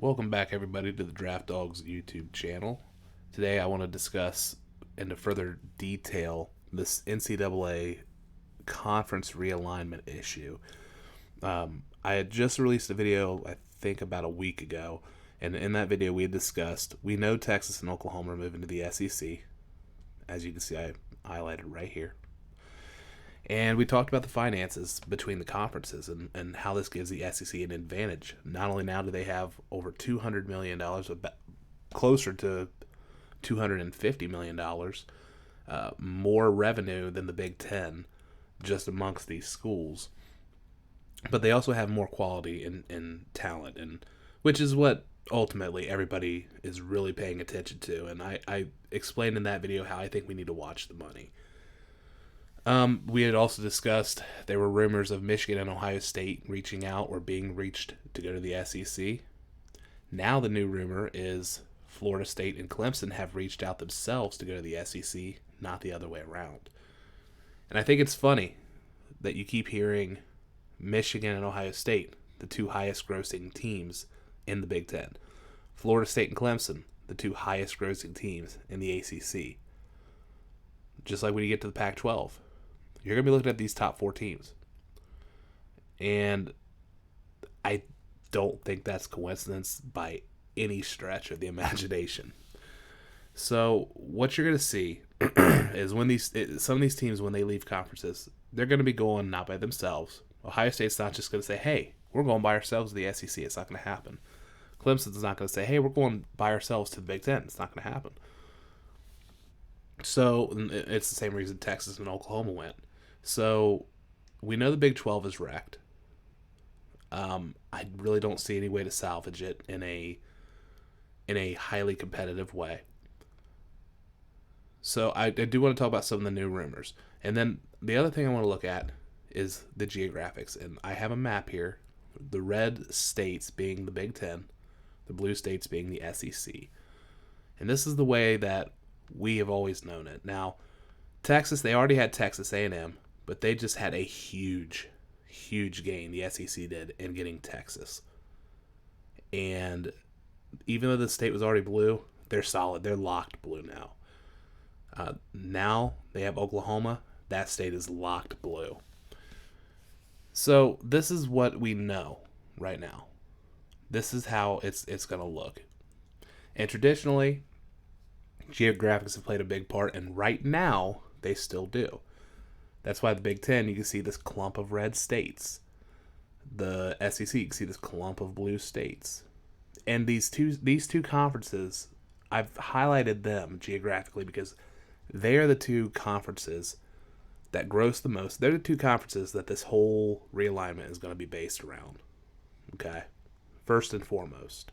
Welcome back, everybody, to the Draft Dogs YouTube channel. Today, I want to discuss into further detail this NCAA conference realignment issue. I had just released a video, I think, about a week ago, and in that video, we had discussed we know Texas and Oklahoma are moving to the SEC. As you can see, I highlighted right here. And we talked about the finances between the conferences and how this gives the SEC an advantage. Not only now do they have over $200 million, closer to $250 million, more revenue than the Big Ten just amongst these schools, but they also have more quality in talent, and which is what ultimately everybody is really paying attention to. And I explained in that video how I think we need to watch the money. We had also discussed there were rumors of Michigan and Ohio State reaching out or being reached to go to the SEC. Now the new rumor is Florida State and Clemson have reached out themselves to go to the SEC, not the other way around. And I think it's funny that you keep hearing Michigan and Ohio State, the two highest grossing teams in the Big Ten. Florida State and Clemson, the two highest grossing teams in the ACC. Just like when you get to the Pac-12. You're going to be looking at these top four teams. And I don't think that's coincidence by any stretch of the imagination. So what you're going to see is when some of these teams, when they leave conferences, they're going to be going not by themselves. Ohio State's not just going to say, hey, we're going by ourselves to the SEC. It's not going to happen. Clemson's not going to say, hey, we're going by ourselves to the Big Ten. It's not going to happen. So it's the same reason Texas and Oklahoma went. So we know the Big 12 is wrecked. I really don't see any way to salvage it in a highly competitive way. So I do want to talk about some of the new rumors. And then the other thing I want to look at is the geographics. And I have a map here. The red states being the Big Ten, the blue states being the SEC. And this is the way that we have always known it. Now, Texas, they already had Texas A&M, but they just had a huge gain, the SEC did, in getting Texas. And even though the state was already blue, they're solid. They're locked blue now. Now they have Oklahoma. That state is locked blue. So this is what we know right now. This is how it's going to look. And traditionally, geographics have played a big part, and right now they still do. That's why the Big Ten, you can see this clump of red states. The SEC, you can see this clump of blue states. And these two conferences, I've highlighted them geographically because they are the two conferences that gross the most. They're the two conferences that this whole realignment is going to be based around. Okay? First and foremost.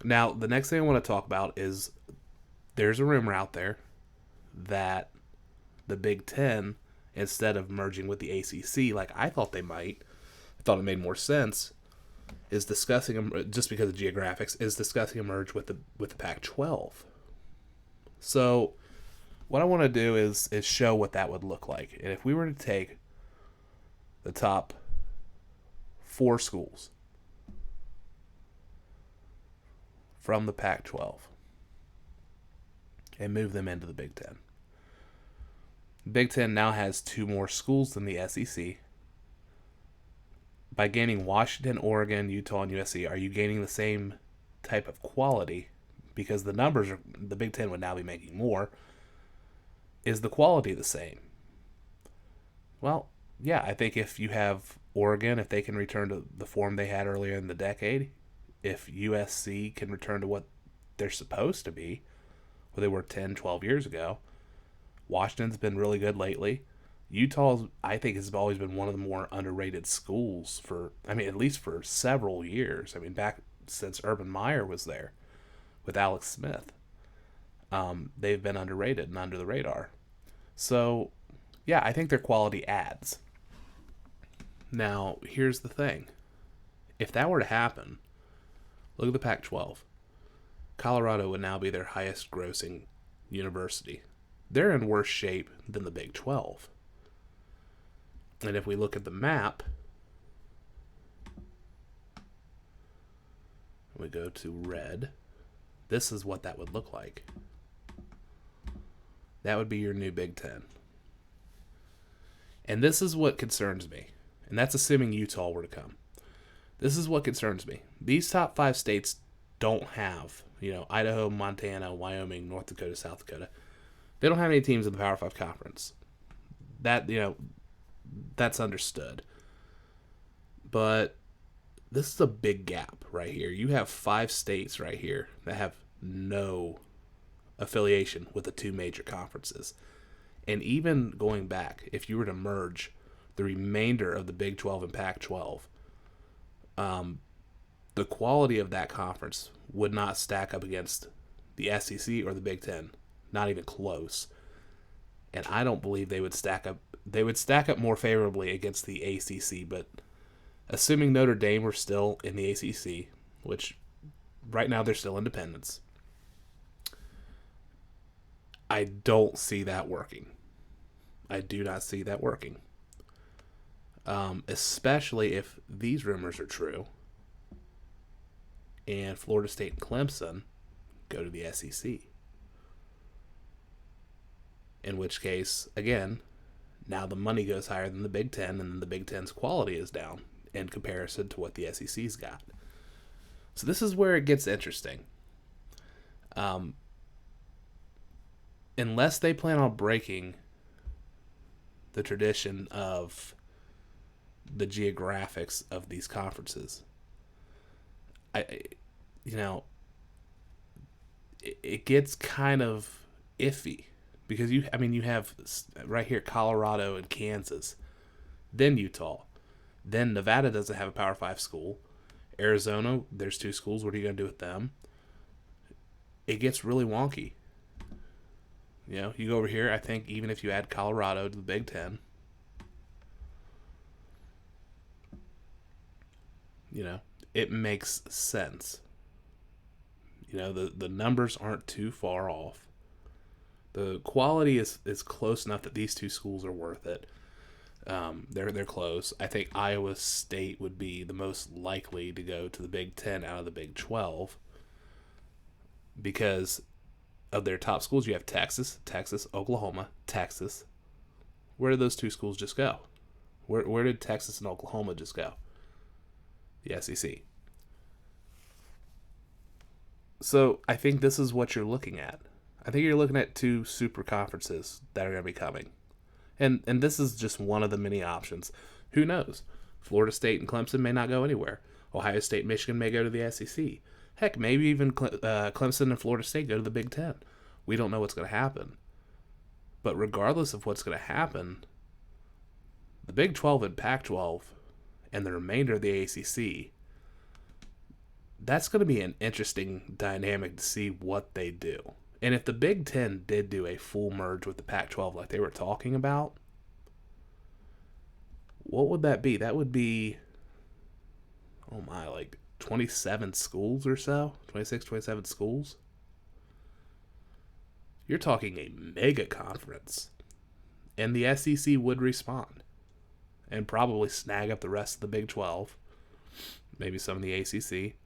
Now, the next thing I want to talk about is there's a rumor out there that the Big Ten, instead of merging with the ACC like I thought they might, I thought it made more sense, is discussing, just because of geographics, is discussing a merge with the Pac-12. So what I want to do is show what that would look like. And if we were to take the top 4 schools from the Pac-12 and move them into the Big Ten. Big Ten now has 2 more schools than the SEC. By gaining Washington, Oregon, Utah, and USC, are you gaining the same type of quality? Because the numbers are, the Big Ten would now be making more. Is the quality the same? Well, yeah, I think if you have Oregon, if they can return to the form they had earlier in the decade, if USC can return to what they're supposed to be, what they were 10, 12 years ago, Washington's been really good lately. Utah, I think, has always been one of the more underrated schools at least for several years. Back since Urban Meyer was there with Alex Smith. They've been underrated and under the radar. So, yeah, I think their quality adds. Now, here's the thing. If that were to happen, look at the Pac-12. Colorado would now be their highest grossing university. They're in worse shape than the Big 12. And if we look at the map, We go to red. This is what that would look like. That would be your new Big Ten. And this is what concerns me. And that's assuming Utah were to come. This is what concerns me. These top 5 states don't have, Idaho, Montana, Wyoming, North Dakota, South Dakota. They don't have any teams in the Power 5 conference. That, that's understood. But this is a big gap right here. You have 5 states right here that have no affiliation with the 2 major conferences. And even going back, if you were to merge the remainder of the Big 12 and Pac-12, the quality of that conference would not stack up against the SEC or the Big Ten. Not even close. And I don't believe they would stack up. They would stack up more favorably against the ACC, but assuming Notre Dame were still in the ACC, which right now they're still independents, I don't see that working. I do not see that working. Especially if these rumors are true and Florida State and Clemson go to the SEC. In which case, again, now the money goes higher than the Big Ten, and the Big Ten's quality is down in comparison to what the SEC's got. So this is where it gets interesting. Unless they plan on breaking the tradition of the geographics of these conferences, it gets kind of iffy because you have right here Colorado and Kansas, then Utah, then Nevada doesn't have a Power 5 school, Arizona, there's 2 schools. What are you going to do with them? It gets really wonky. You go over here, I think even if you add Colorado to the Big Ten, it makes sense. The numbers aren't too far off. The quality is close enough that these 2 schools are worth it. They're close. I think Iowa State would be the most likely to go to the Big Ten out of the Big 12 because of their top schools. You have Texas, Oklahoma, Texas. Where did those 2 schools just go? Where did Texas and Oklahoma just go? The SEC. So I think this is what you're looking at. I think you're looking at 2 super conferences that are going to be coming. And this is just one of the many options. Who knows? Florida State and Clemson may not go anywhere. Ohio State and Michigan may go to the SEC. Heck, maybe even Clemson and Florida State go to the Big Ten. We don't know what's going to happen. But regardless of what's going to happen, the Big 12 and Pac-12 and the remainder of the ACC, that's going to be an interesting dynamic to see what they do. And if the Big Ten did do a full merge with the Pac-12 like they were talking about, what would that be? That would be, 27 schools or so? 26, 27 schools? You're talking a mega conference. And the SEC would respond and probably snag up the rest of the Big 12, maybe some of the ACC.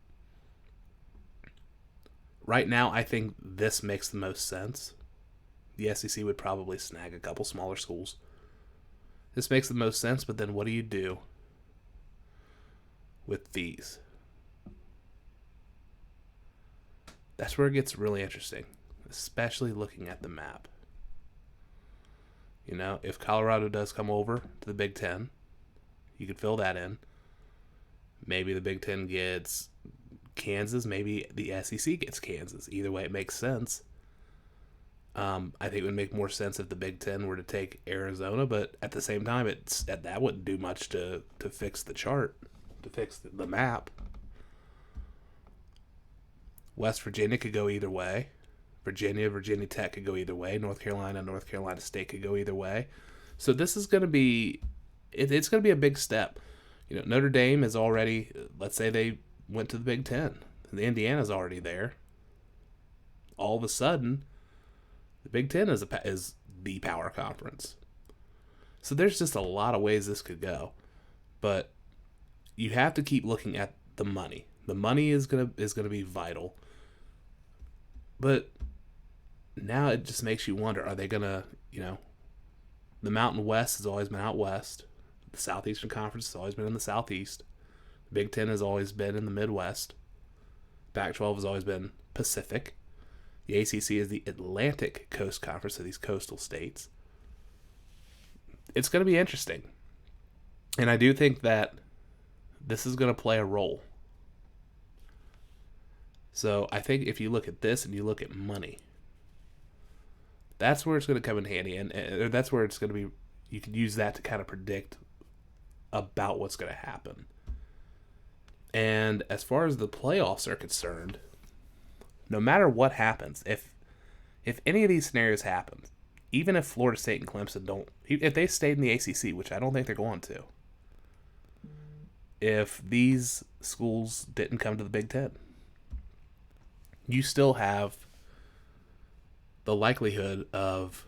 Right now, I think this makes the most sense. The SEC would probably snag a couple smaller schools. This makes the most sense, but then what do you do with these? That's where it gets really interesting, especially looking at the map. If Colorado does come over to the Big Ten, you could fill that in. Maybe the Big Ten gets Kansas, maybe the SEC gets Kansas. Either way, it makes sense. I think it would make more sense if the Big Ten were to take Arizona, but at the same time, that wouldn't do much to fix the chart, to fix the map. West Virginia could go either way. Virginia Tech could go either way. North Carolina State could go either way. So this is going to be, it's going to be a big step. Notre Dame is already, let's say they went to the Big Ten. The Indiana's already there. All of a sudden, the Big Ten is the power conference. So there's just a lot of ways this could go. But you have to keep looking at the money. The money is gonna be vital, but now it just makes you wonder: are they gonna, the Mountain West has always been out west. The Southeastern Conference has always been in the Southeast. The Big Ten has always been in the Midwest. Pac-12 has always been Pacific. The ACC is the Atlantic Coast Conference of these coastal states. It's going to be interesting. And I do think that this is going to play a role. So I think if you look at this and you look at money, that's where it's going to come in handy. And that's where it's going to be, you can use that to kind of predict about what's going to happen. And as far as the playoffs are concerned, no matter what happens, if any of these scenarios happen, even if Florida State and Clemson don't, if they stayed in the ACC, which I don't think they're going to, if these schools didn't come to the Big Ten, you still have the likelihood of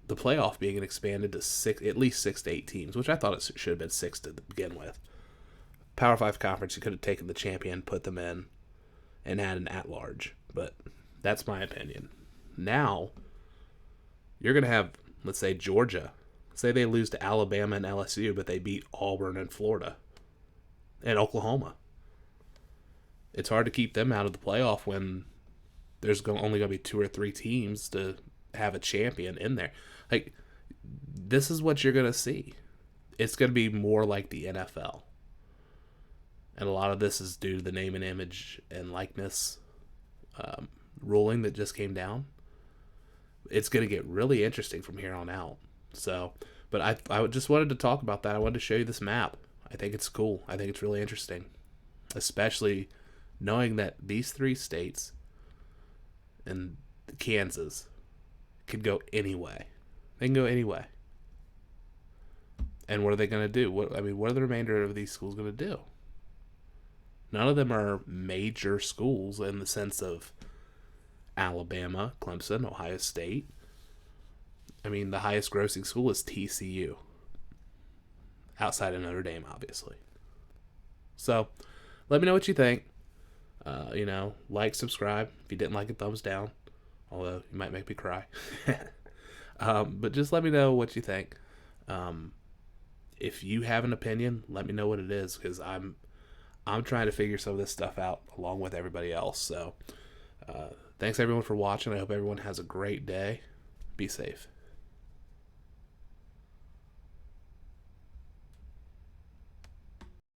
the playoff being expanded to at least 6 to 8 teams, which I thought it should have been 6 to begin with. Power 5 conference, you could have taken the champion, put them in, and had an at-large. But that's my opinion. Now, you're going to have, let's say, Georgia. Say they lose to Alabama and LSU, but they beat Auburn and Florida and Oklahoma. It's hard to keep them out of the playoff when there's only going to be 2 or 3 teams to have a champion in there. Like, this is what you're going to see. It's going to be more like the NFL. And a lot of this is due to the name and image and likeness ruling that just came down. It's going to get really interesting from here on out. So, but I just wanted to talk about that. I wanted to show you this map. I think it's cool. I think it's really interesting. Especially knowing that these 3 states and Kansas could go any way. They can go any way. And what are they going to do? What are the remainder of these schools going to do? None of them are major schools in the sense of Alabama, Clemson, Ohio State. The highest grossing school is TCU. Outside of Notre Dame, obviously. So, let me know what you think. Like, subscribe. If you didn't like it, thumbs down. Although, you might make me cry. But just let me know what you think. If you have an opinion, let me know what it is, because I'm trying to figure some of this stuff out along with everybody else. So, thanks everyone for watching. I hope everyone has a great day. Be safe.